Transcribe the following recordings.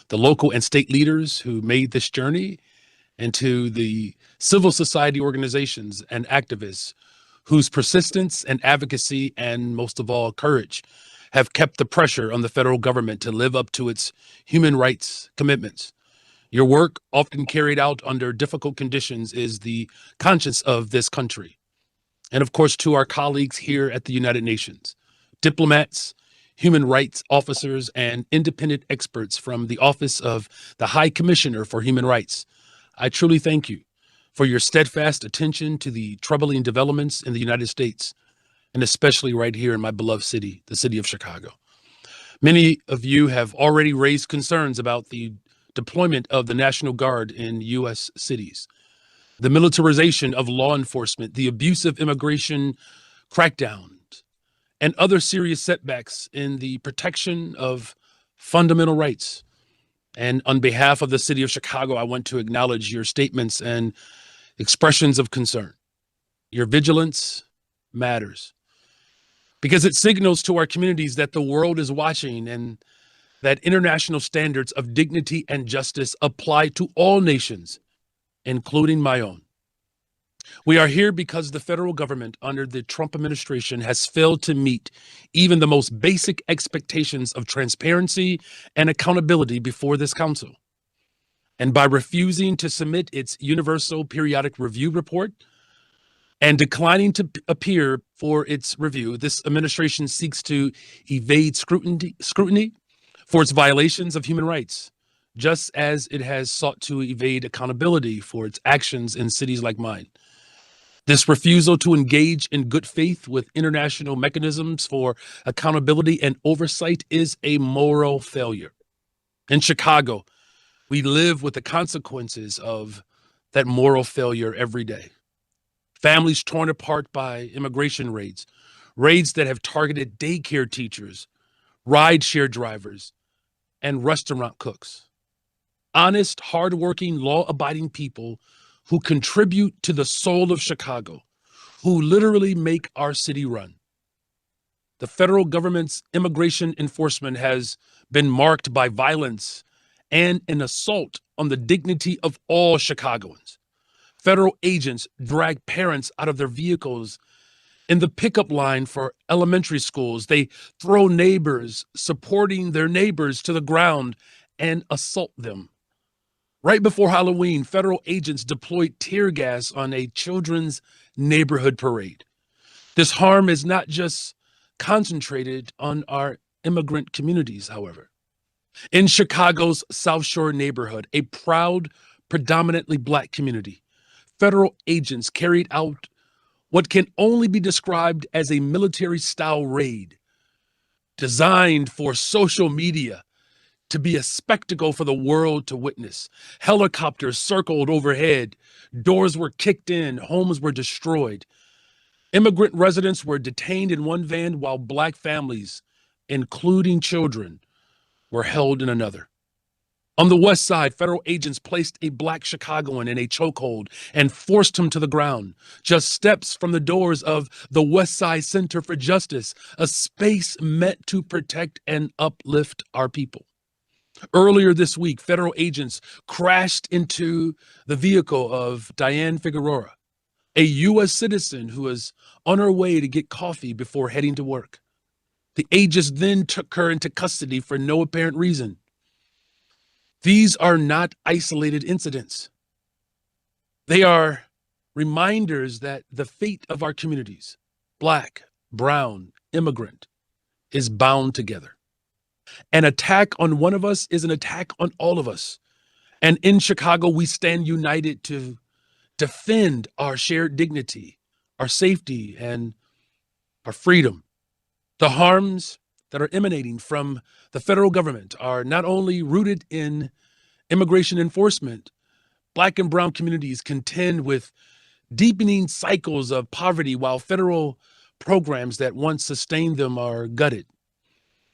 the local and state leaders who made this journey, and to the civil society organizations and activists whose persistence and advocacy, and most of all, courage, have kept the pressure on the federal government to live up to its human rights commitments. Your work, often carried out under difficult conditions, is the conscience of this country. And of course, to our colleagues here at the United Nations, diplomats, human rights officers, and independent experts from the Office of the High Commissioner for Human Rights, I truly thank you for your steadfast attention to the troubling developments in the United States, and especially right here in my beloved city, the city of Chicago. Many of you have already raised concerns about the deployment of the National Guard in U.S. cities, the militarization of law enforcement, the abusive immigration crackdowns, and other serious setbacks in the protection of fundamental rights. And on behalf of the city of Chicago, I want to acknowledge your statements and expressions of concern. Your vigilance matters because it signals to our communities that the world is watching and that international standards of dignity and justice apply to all nations, including my own. We are here because the federal government under the Trump administration has failed to meet even the most basic expectations of transparency and accountability before this council. And by refusing to submit its Universal Periodic Review report and declining to appear for its review, this administration seeks to evade scrutiny for its violations of human rights, just as it has sought to evade accountability for its actions in cities like mine. This refusal to engage in good faith with international mechanisms for accountability and oversight is a moral failure. In Chicago, we live with the consequences of that moral failure every day. Families torn apart by immigration raids, raids that have targeted daycare teachers, rideshare drivers, and restaurant cooks. Honest, hardworking, law-abiding people who contribute to the soul of Chicago, who literally make our city run. The federal government's immigration enforcement has been marked by violence and an assault on the dignity of all Chicagoans. Federal agents drag parents out of their vehicles in the pickup line for elementary schools. They throw neighbors supporting their neighbors to the ground and assault them. Right before Halloween, federal agents deployed tear gas on a children's neighborhood parade. This harm is not just concentrated on our immigrant communities, however. In Chicago's South Shore neighborhood, a proud, predominantly Black community, federal agents carried out what can only be described as a military-style raid designed for social media to be a spectacle for the world to witness. Helicopters circled overhead, doors were kicked in, homes were destroyed. Immigrant residents were detained in one van while Black families, including children, were held in another. On the west side, federal agents placed a Black Chicagoan in a chokehold and forced him to the ground, just steps from the doors of the West Side Center for Justice, a space meant to protect and uplift our people. Earlier this week, federal agents crashed into the vehicle of Diane Figueroa, a U.S. citizen who was on her way to get coffee before heading to work. The agents then took her into custody for no apparent reason. These are not isolated incidents. They are reminders that the fate of our communities, Black, brown, immigrant, is bound together. An attack on one of us is an attack on all of us. And in Chicago, we stand united to defend our shared dignity, our safety, and our freedom. The harms that are emanating from the federal government are not only rooted in immigration enforcement. Black and brown communities contend with deepening cycles of poverty while federal programs that once sustained them are gutted.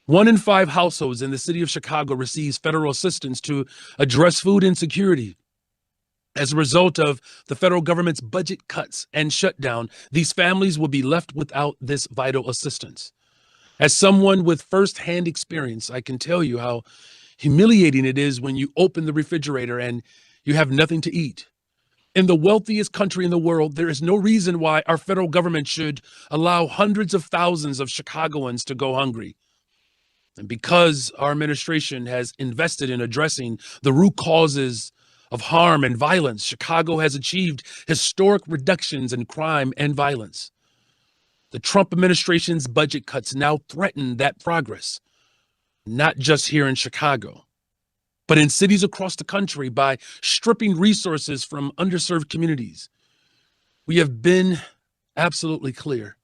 1 in 5 households in the city of Chicago receives federal assistance to address food insecurity. As a result of the federal government's budget cuts and shutdown, these families will be left without this vital assistance. As someone with firsthand experience, I can tell you how humiliating it is when you open the refrigerator and you have nothing to eat. In the wealthiest country in the world, there is no reason why our federal government should allow hundreds of thousands of Chicagoans to go hungry. And because our administration has invested in addressing the root causes of harm and violence, Chicago has achieved historic reductions in crime and violence. The Trump administration's budget cuts now threaten that progress, not just here in Chicago, but in cities across the country by stripping resources from underserved communities. We have been absolutely clear.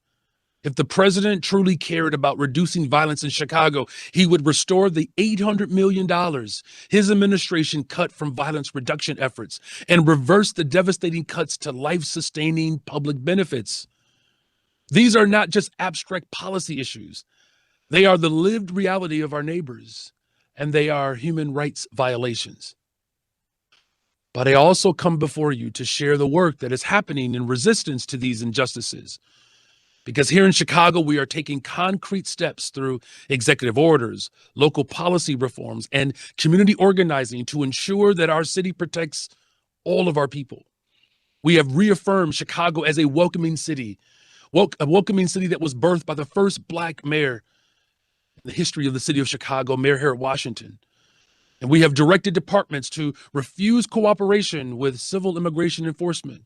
If the president truly cared about reducing violence in Chicago, he would restore the $800 million his administration cut from violence reduction efforts and reverse the devastating cuts to life-sustaining public benefits. These are not just abstract policy issues. They are the lived reality of our neighbors, and they are human rights violations. But I also come before you to share the work that is happening in resistance to these injustices. Because here in Chicago, we are taking concrete steps through executive orders, local policy reforms, and community organizing to ensure that our city protects all of our people. We have reaffirmed Chicago as a welcoming city that was birthed by the first Black mayor in the history of the city of Chicago, Mayor Harold Washington. And we have directed departments to refuse cooperation with civil immigration enforcement.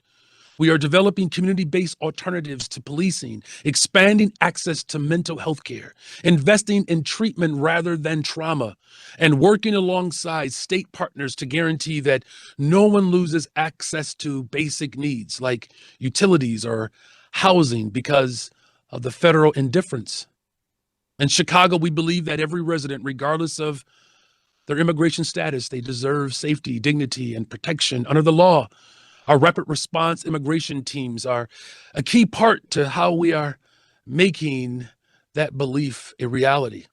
We are developing community-based alternatives to policing, expanding access to mental health care, investing in treatment rather than trauma, and working alongside state partners to guarantee that no one loses access to basic needs like utilities or housing because of the federal indifference. In Chicago, we believe that every resident, regardless of their immigration status, they deserve safety, dignity, and protection under the law. Our rapid response immigration teams are a key part to how we are making that belief a reality.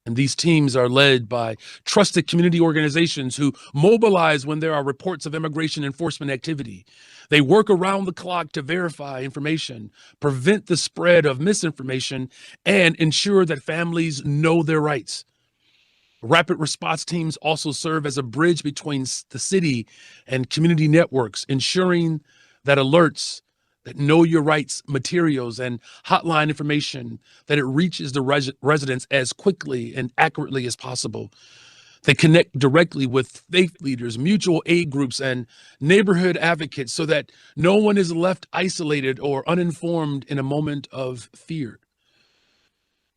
And these teams are led by trusted community organizations who mobilize when there are reports of immigration enforcement activity. They work around the clock to verify information, prevent the spread of misinformation, and ensure that families know their rights. Rapid response teams also serve as a bridge between the city and community networks, ensuring that alerts, that know your rights materials and hotline information, that it reaches the residents as quickly and accurately as possible. They connect directly with faith leaders, mutual aid groups, and neighborhood advocates so that no one is left isolated or uninformed in a moment of fear.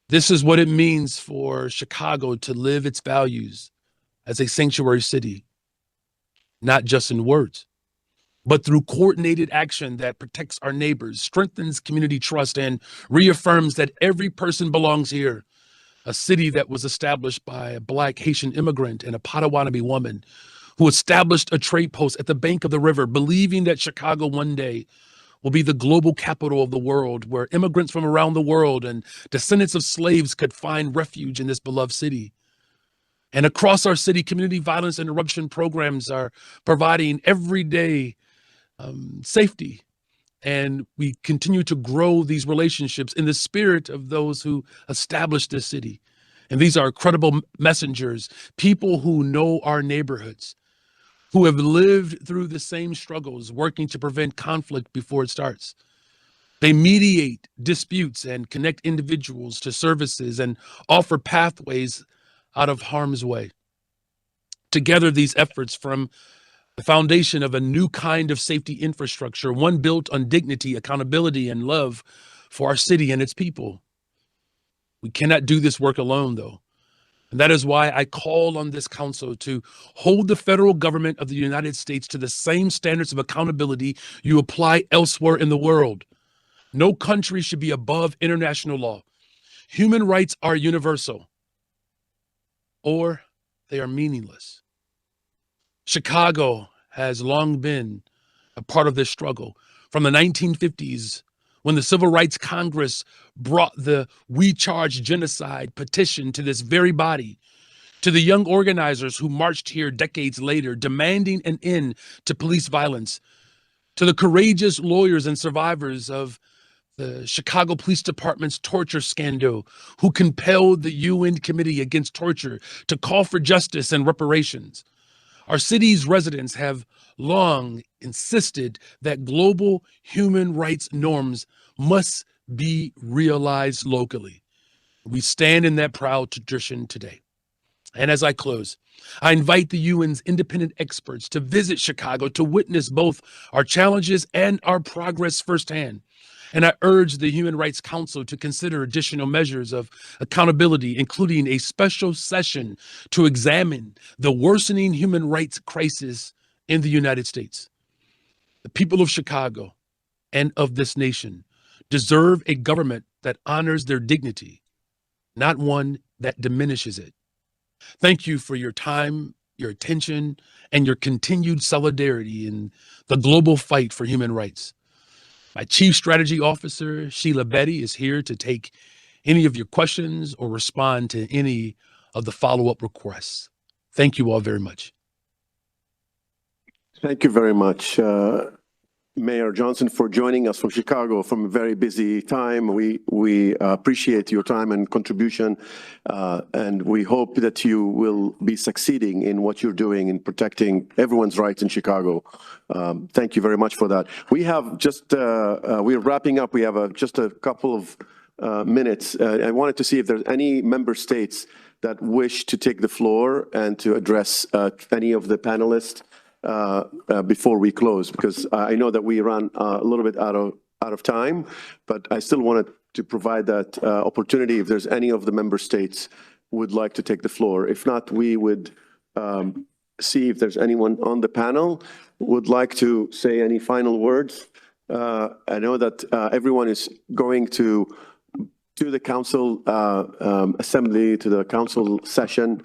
This is what it means for Chicago to live its values as a sanctuary city, not just in words, but through coordinated action that protects our neighbors, strengthens community trust, and reaffirms that every person belongs here. A city that was established by a Black Haitian immigrant and a Potawatomi woman who established a trade post at the bank of the river, believing that Chicago one day will be the global capital of the world, where immigrants from around the world and descendants of slaves could find refuge in this beloved city. And across our city, community violence interruption programs are providing everyday safety. And we continue to grow these relationships in the spirit of those who established this city. And these are credible messengers, people who know our neighborhoods, who have lived through the same struggles, working to prevent conflict before it starts. They mediate disputes and connect individuals to services and offer pathways out of harm's way. Together, these efforts form the foundation of a new kind of safety infrastructure, one built on dignity, accountability, and love for our city and its people. We cannot do this work alone, though. And that is why I call on this council to hold the federal government of the United States to the same standards of accountability you apply elsewhere in the world. No country should be above international law. Human rights are universal, or they are meaningless. Chicago has long been a part of this struggle. From the 1950s, when the Civil Rights Congress brought the We Charge Genocide petition to this very body, to the young organizers who marched here decades later, demanding an end to police violence, to the courageous lawyers and survivors of the Chicago Police Department's torture scandal, who compelled the UN Committee Against Torture to call for justice and reparations. Our city's residents have long insisted that global human rights norms must be realized locally. We stand in that proud tradition today. And as I close, I invite the UN's independent experts to visit Chicago to witness both our challenges and our progress firsthand. And I urge the Human Rights Council to consider additional measures of accountability, including a special session to examine the worsening human rights crisis in the United States. The people of Chicago and of this nation deserve a government that honors their dignity, not one that diminishes it. Thank you for your time, your attention, and your continued solidarity in the global fight for human rights. My Chief Strategy Officer, Sheila Betty, is here to take any of your questions or respond to any of the follow-up requests. Thank you all very much. Thank you very much, Mayor Johnson, for joining us from Chicago from a very busy time. We appreciate your time and contribution, and we hope that you will be succeeding in what you're doing in protecting everyone's rights in Chicago. Thank you very much for that. We have just, we're wrapping up. We have just a couple of minutes. I wanted to see if there's any member states that wish to take the floor and to address any of the panelists before we close, because I know that we ran a little bit out of time, but I still wanted to provide that opportunity if there's any of the member states would like to take the floor. If not, we would see if there's anyone on the panel would like to say any final words. I know that everyone is going to the council assembly, to the council session.